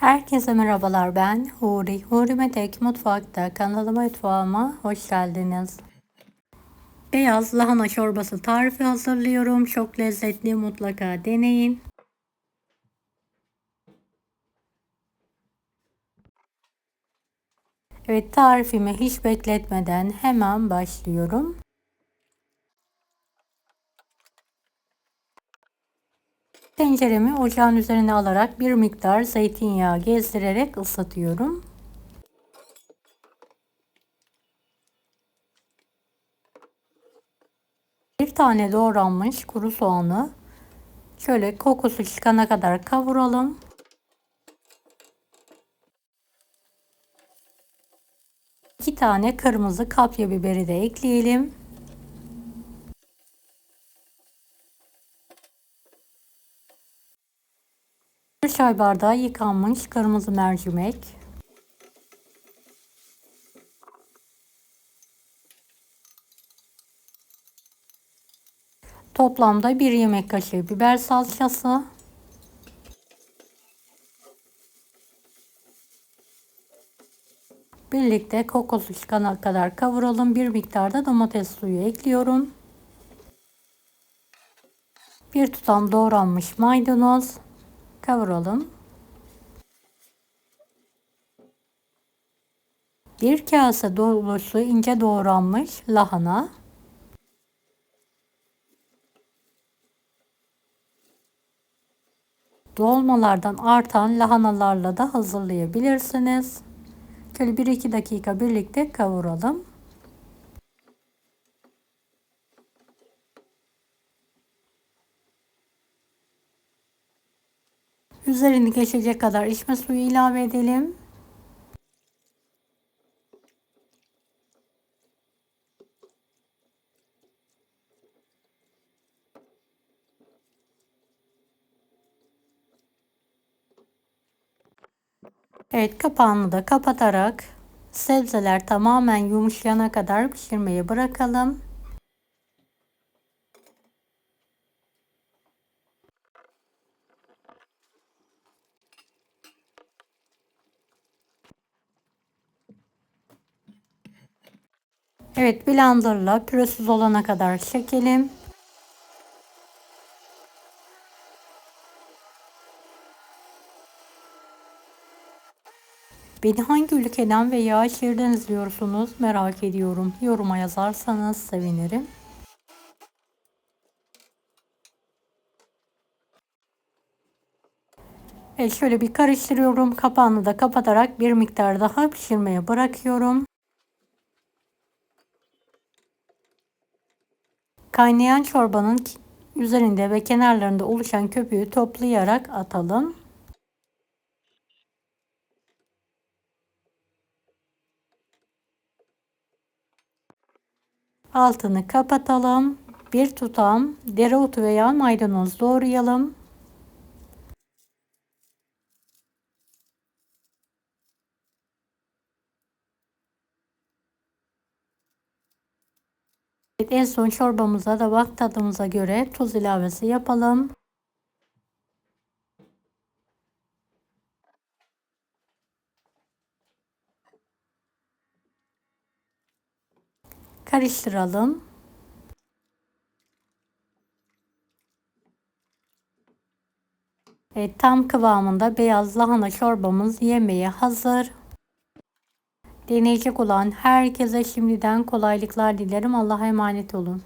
Herkese merhabalar, ben Huri. Huri Metek Mutfak'ta kanalıma, mutfağıma hoş geldiniz. Beyaz lahana çorbası tarifi hazırlıyorum. Çok lezzetli, mutlaka deneyin. Evet, tarifimi hiç bekletmeden hemen başlıyorum. Tenceremi ocağın üzerine alarak bir miktar zeytinyağı gezdirerek ısıtıyorum. Bir tane doğranmış kuru soğanı şöyle kokusu çıkana kadar kavuralım. 2 tane kırmızı kapya biberi de ekleyelim. 1 çay bardağı yıkanmış kırmızı mercimek. Toplamda 1 yemek kaşığı biber salçası. Birlikte kokusu çıkana kadar kavuralım. Bir miktar da domates suyu ekliyorum. Bir tutam doğranmış maydanoz. Kavuralım. 1 kase dolusu ince doğranmış lahana. Dolmalardan artan lahanalarla da hazırlayabilirsiniz. Şöyle 1-2 dakika birlikte kavuralım. Üzerini geçecek kadar içme suyu ilave edelim. Evet, kapağını da kapatarak sebzeler tamamen yumuşayana kadar pişirmeye bırakalım. Evet, blenderla pürüzsüz olana kadar çekelim. Beni hangi ülkeden veya şehirden izliyorsunuz merak ediyorum. Yoruma yazarsanız sevinirim. Evet, şöyle bir karıştırıyorum. Kapağını da kapatarak bir miktar daha pişirmeye bırakıyorum. Kaynayan çorbanın üzerinde ve kenarlarında oluşan köpüğü toplayarak atalım. Altını kapatalım. Bir tutam dereotu veya maydanoz doğrayalım. En son çorbamıza damak tadımıza göre tuz ilavesi yapalım. Karıştıralım. Tam kıvamında beyaz lahana çorbamız yemeğe hazır. Deneyecek olan herkese şimdiden kolaylıklar dilerim. Allah'a emanet olun.